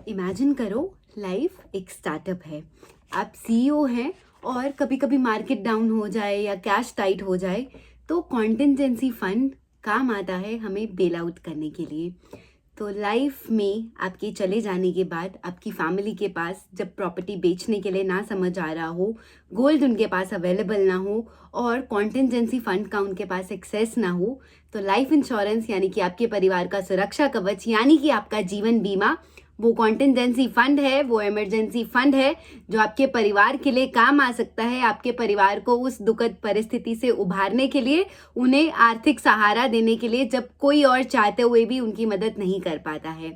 Imagine करो, life एक startup है। आप सीईओ हैं और कभी कभी मार्केट डाउन हो जाए या कैश टाइट हो जाए तो कॉन्टिजेंसी फंड काम आता है हमें बेल आउट करने के लिए। तो लाइफ में आपके चले जाने के बाद आपकी फैमिली के पास जब प्रॉपर्टी बेचने के लिए ना समझ आ रहा हो, गोल्ड उनके पास अवेलेबल ना हो और कॉन्टिजेंसी फंड का उनके पास एक्सेस ना हो, तो लाइफ इंश्योरेंस यानी कि आपके परिवार का सुरक्षा कवच यानी कि आपका जीवन बीमा वो कॉन्टिजेंसी फंड है, वो इमरजेंसी फंड है जो आपके परिवार के लिए काम आ सकता है। आपके परिवार को उस दुखद परिस्थिति से उभारने के लिए, उन्हें आर्थिक सहारा देने के लिए जब कोई और चाहते हुए भी उनकी मदद नहीं कर पाता है।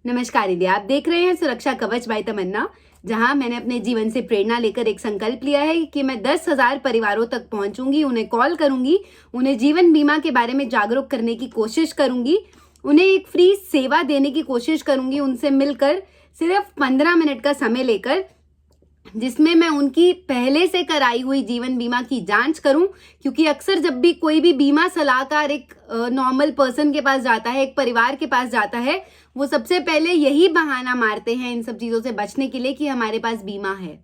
नमस्कार इंडिया, आप देख रहे हैं सुरक्षा कवच बाय तमन्ना, जहां मैंने अपने जीवन से प्रेरणा लेकर एक संकल्प लिया है कि मैं 10,000 परिवारों तक पहुंचूंगी, उन्हें कॉल करूंगी, उन्हें जीवन बीमा के बारे में जागरूक करने की कोशिश करूंगी, उन्हें एक फ्री सेवा देने की कोशिश करूंगी, उनसे मिलकर सिर्फ 15 मिनट का समय लेकर, जिसमें मैं उनकी पहले से कराई हुई जीवन बीमा की जांच करूं। क्योंकि अक्सर जब भी कोई भी बीमा सलाहकार एक नॉर्मल पर्सन के पास जाता है, एक परिवार के पास जाता है, वो सबसे पहले यही बहाना मारते हैं इन सब चीजों से बचने के लिए कि हमारे पास बीमा है।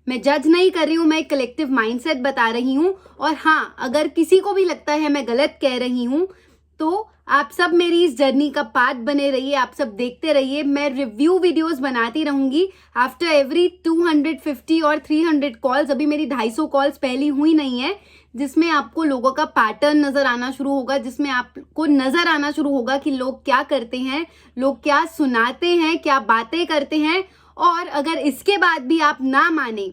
मैं जज नहीं कर रही हूं, मैं एक कलेक्टिव माइंडसेट बता रही हूं। और हाँ, अगर किसी को भी लगता है मैं गलत कह रही हूं तो आप सब मेरी इस जर्नी का पार्ट बने रहिए, आप सब देखते रहिए। मैं रिव्यू वीडियोस बनाती रहूंगी आफ्टर एवरी 250 और 300 कॉल्स। अभी मेरी 250 कॉल्स पहली हुई नहीं है, जिसमें आपको लोगों का पैटर्न नजर आना शुरू होगा, जिसमें आपको नजर आना शुरू होगा कि लोग क्या करते हैं, लोग क्या सुनाते हैं, क्या बातें करते हैं। और अगर इसके बाद भी आप ना माने,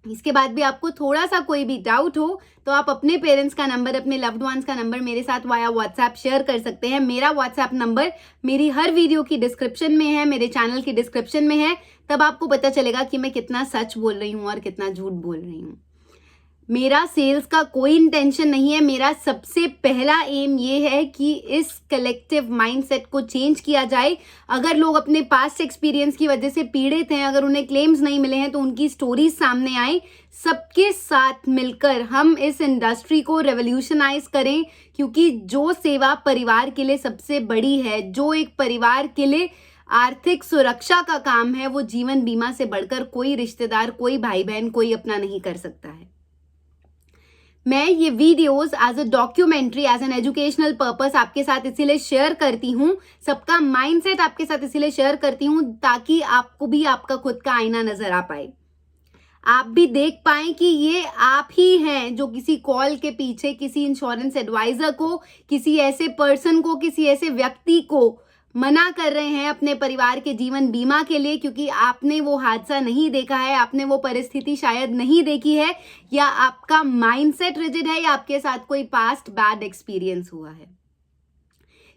इसके बाद भी आपको थोड़ा सा कोई भी डाउट हो, तो आप अपने पेरेंट्स का नंबर, अपने लव्ड वंस का नंबर मेरे साथ वाया व्हाट्सएप शेयर कर सकते हैं। मेरा व्हाट्सएप नंबर मेरी हर वीडियो की डिस्क्रिप्शन में है, मेरे चैनल की डिस्क्रिप्शन में है। तब आपको पता चलेगा कि मैं कितना सच बोल रही हूँ और कितना झूठ बोल रही हूँ। मेरा सेल्स का कोई इंटेंशन नहीं है। मेरा सबसे पहला एम ये है कि इस कलेक्टिव माइंडसेट को चेंज किया जाए। अगर लोग अपने पास्ट एक्सपीरियंस की वजह से पीड़ित हैं, अगर उन्हें क्लेम्स नहीं मिले हैं, तो उनकी स्टोरीज सामने आए। सबके साथ मिलकर हम इस इंडस्ट्री को रेवोल्यूशनाइज करें, क्योंकि जो सेवा परिवार के लिए सबसे बड़ी है, जो एक परिवार के लिए आर्थिक सुरक्षा का काम है, वो जीवन बीमा से बढ़कर कोई रिश्तेदार, कोई भाई बहन, कोई अपना नहीं कर सकता है। मैं ये videos as a documentary, as an educational purpose आपके साथ इसीलिए शेयर करती हूँ। सबका माइंडसेट आपके साथ इसीलिए शेयर करती हूँ ताकि आपको भी आपका खुद का आईना नजर आ पाए, आप भी देख पाएं कि ये आप ही हैं जो किसी कॉल के पीछे किसी इंश्योरेंस एडवाइजर को, किसी ऐसे पर्सन को, किसी ऐसे व्यक्ति को मना कर रहे हैं अपने परिवार के जीवन बीमा के लिए, क्योंकि आपने वो हादसा नहीं देखा है, आपने वो परिस्थिति शायद नहीं देखी है, या आपका माइंडसेट रिजिड है, या आपके साथ कोई पास्ट बैड एक्सपीरियंस हुआ है।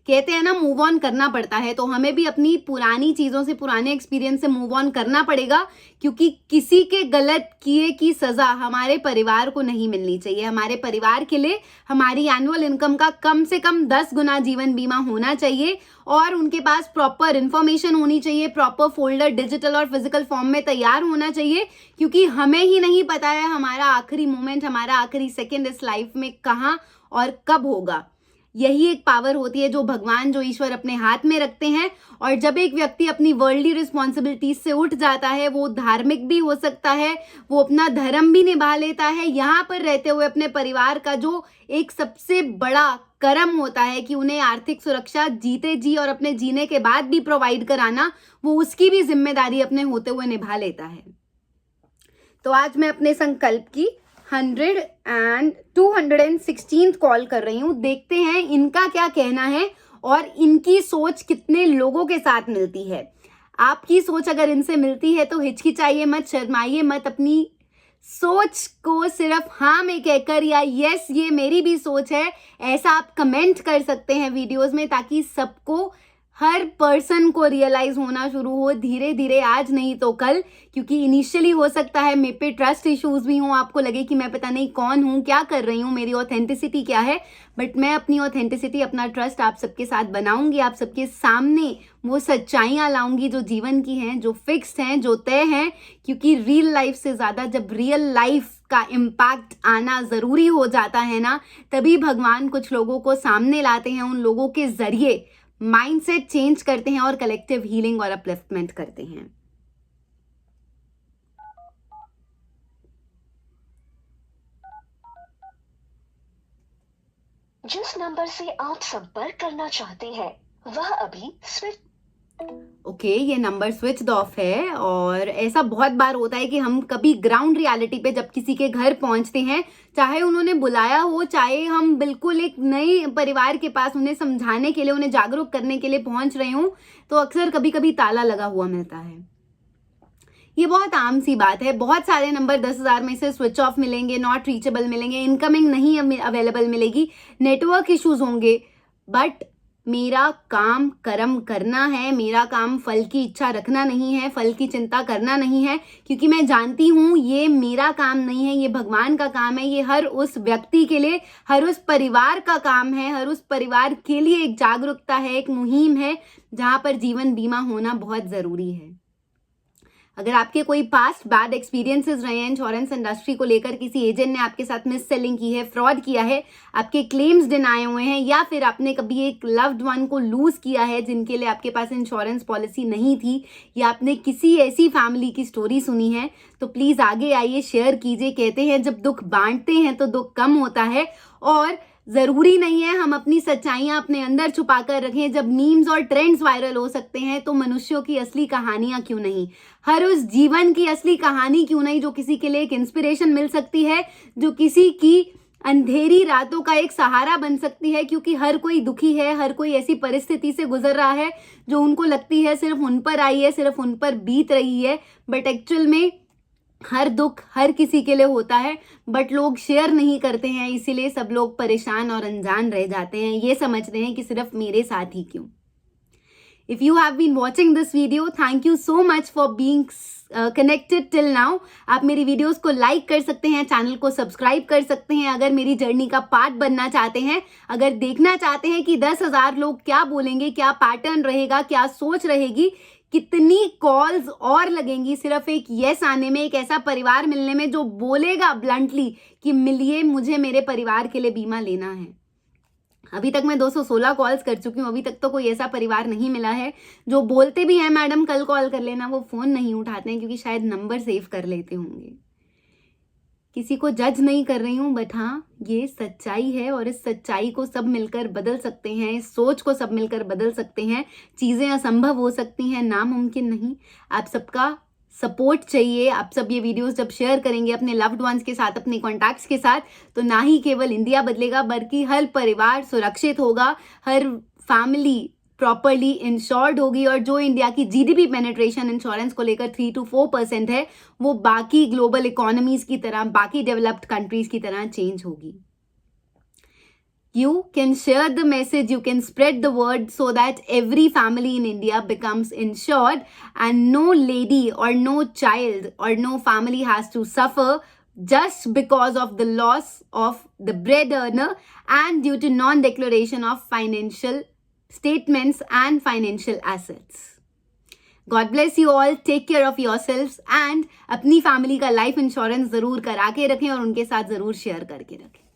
कहते हैं ना, मूव ऑन करना पड़ता है, तो हमें भी अपनी पुरानी चीजों से, पुराने एक्सपीरियंस से मूव ऑन करना पड़ेगा। क्योंकि किसी के गलत किए की सजा हमारे परिवार को नहीं मिलनी चाहिए। हमारे परिवार के लिए हमारी एनुअल इनकम का कम से कम 10 गुना जीवन बीमा होना चाहिए और उनके पास प्रॉपर इंफॉर्मेशन होनी चाहिए, प्रॉपर फोल्डर डिजिटल और फिजिकल फॉर्म में तैयार होना चाहिए। क्योंकि हमें ही नहीं पता है हमारा आखिरी मोमेंट, हमारा आखिरी सेकेंड इस लाइफ में कहाँ और कब होगा। यही एक पावर होती है जो भगवान, जो ईश्वर अपने हाथ में रखते हैं। और जब एक व्यक्ति अपनी वर्ल्डली रिस्पॉन्सिबिलिटीज से उठ जाता है, वो धार्मिक भी हो सकता है, वो अपना धर्म भी निभा लेता है, यहाँ पर रहते हुए अपने परिवार का जो एक सबसे बड़ा कर्म होता है कि उन्हें आर्थिक सुरक्षा जीते जी और अपने जीने के बाद भी प्रोवाइड कराना, वो उसकी भी जिम्मेदारी अपने होते हुए निभा लेता है। तो आज मैं अपने संकल्प की 100 and 216 कॉल कर रही हूँ। देखते हैं इनका क्या कहना है और इनकी सोच कितने लोगों के साथ मिलती है। आपकी सोच अगर इनसे मिलती है तो हिचकिचाइए मत, शर्माइए मत। अपनी सोच को सिर्फ हाँ में कहकर या यस ये मेरी भी सोच है, ऐसा आप कमेंट कर सकते हैं वीडियोस में, ताकि सबको, हर पर्सन को रियलाइज होना शुरू हो धीरे धीरे, आज नहीं तो कल। क्योंकि इनिशियली हो सकता है मे पे ट्रस्ट इश्यूज भी हों, आपको लगे कि मैं पता नहीं कौन हूँ, क्या कर रही हूँ, मेरी ऑथेंटिसिटी क्या है। बट मैं अपनी ऑथेंटिसिटी, अपना ट्रस्ट आप सबके साथ बनाऊंगी, आप सबके सामने वो सच्चाइयाँ लाऊंगी जो जीवन की हैं, जो फिक्स्ड हैं, जो तय हैं। क्योंकि रियल लाइफ से ज़्यादा जब रियल लाइफ का इम्पैक्ट आना ज़रूरी हो जाता है ना, तभी भगवान कुछ लोगों को सामने लाते हैं। उन लोगों के जरिए माइंडसेट चेंज करते हैं और कलेक्टिव हीलिंग और अपलिफ्टमेंट करते हैं। जिस नंबर से आप संपर्क करना चाहते हैं वह अभी स्विच ओके ये नंबर स्विच्ड ऑफ है। और ऐसा बहुत बार होता है कि हम कभी ग्राउंड रियलिटी पे जब किसी के घर पहुंचते हैं, चाहे उन्होंने बुलाया हो, चाहे हम बिल्कुल एक नए परिवार के पास उन्हें समझाने के लिए, उन्हें जागरूक करने के लिए पहुंच रहे हूं, तो अक्सर कभी कभी ताला लगा हुआ मिलता है। ये बहुत आम सी बात है। बहुत सारे नंबर 10,000 में से स्विच ऑफ मिलेंगे, नॉट रीचेबल मिलेंगे, इनकमिंग नहीं अवेलेबल मिलेगी, नेटवर्क इश्यूज होंगे। बट मेरा काम कर्म करना है, मेरा काम फल की इच्छा रखना नहीं है, फल की चिंता करना नहीं है, क्योंकि मैं जानती हूँ ये मेरा काम नहीं है, ये भगवान का काम है। ये हर उस व्यक्ति के लिए, हर उस परिवार का काम है, हर उस परिवार के लिए एक जागरूकता है, एक मुहिम है, जहाँ पर जीवन बीमा होना बहुत ज़रूरी है। अगर आपके कोई पास्ट बैड एक्सपीरियंसेस रहे हैं इंश्योरेंस इंडस्ट्री को लेकर, किसी एजेंट ने आपके साथ मिस सेलिंग की है, फ्रॉड किया है, आपके क्लेम्स डिनाए हुए हैं, या फिर आपने कभी एक लव्ड वन को लूज किया है जिनके लिए आपके पास इंश्योरेंस पॉलिसी नहीं थी, या आपने किसी ऐसी फैमिली की स्टोरी सुनी है, तो प्लीज आगे आइए, शेयर कीजिए। कहते हैं जब दुख बांटते हैं तो दुख कम होता है। और जरूरी नहीं है हम अपनी सच्चाइयां अपने अंदर छुपा कर रखें। जब मीम्स और ट्रेंड्स वायरल हो सकते हैं, तो मनुष्यों की असली कहानियां क्यों नहीं, हर उस जीवन की असली कहानी क्यों नहीं जो किसी के लिए एक इंस्पिरेशन मिल सकती है, जो किसी की अंधेरी रातों का एक सहारा बन सकती है। क्योंकि हर कोई दुखी है, हर कोई ऐसी परिस्थिति से गुजर रहा है जो उनको लगती है सिर्फ उन पर आई है, सिर्फ उन पर बीत रही है। बट एक्चुअल में हर दुख हर किसी के लिए होता है, बट लोग शेयर नहीं करते हैं, इसीलिए सब लोग परेशान और अनजान रह जाते हैं, ये समझते हैं कि सिर्फ मेरे साथ ही क्यों। If you have been watching this video, thank you so much for being connected till now. आप मेरी वीडियोस को लाइक कर सकते हैं, चैनल को सब्सक्राइब कर सकते हैं अगर मेरी जर्नी का पार्ट बनना चाहते हैं। अगर देखना चाहते हैं कि 10,000 लोग क्या बोलेंगे, क्या पैटर्न रहेगा, क्या सोच रहेगी, कितनी कॉल्स और लगेंगी सिर्फ एक यस आने में, एक ऐसा परिवार मिलने में जो बोलेगा ब्लंटली कि मिलिए, मुझे मेरे परिवार के लिए बीमा लेना है। अभी तक मैं 216 कॉल्स कर चुकी हूँ, अभी तक तो कोई ऐसा परिवार नहीं मिला है जो बोलते भी हैं मैडम कल कॉल कर लेना, वो फोन नहीं उठाते हैं क्योंकि शायद नंबर सेव कर लेते होंगे। किसी को जज नहीं कर रही हूँ, बट हाँ ये सच्चाई है और इस सच्चाई को सब मिलकर बदल सकते हैं, इस सोच को सब मिलकर बदल सकते हैं। चीज़ें असंभव हो सकती हैं, नामुमकिन नहीं। आप सबका सपोर्ट चाहिए। आप सब ये वीडियोस जब शेयर करेंगे अपने लव्ड वंस के साथ, अपने कॉन्टैक्ट्स के साथ, तो ना ही केवल इंडिया बदलेगा बल्कि हर परिवार सुरक्षित होगा, हर फैमिली प्रॉपरली इंश्योर्ड होगी। और जो इंडिया की जीडीपी पेनिट्रेशन इंश्योरेंस को लेकर 3 to 4% है, वो बाकी ग्लोबल इकोनॉमीज की तरह, बाकी डेवलप्ड कंट्रीज की तरह चेंज होगी। You can share the message, you can spread the word so that every family in India becomes insured and no lady or no child or no family has to suffer just because of the loss of the bread earner and due to non-declaration of financial statements and financial assets. God bless you all, take care of yourselves and अपनी family का life insurance जरूर करा के रखें और उनके साथ जरूर शेयर करके रखें।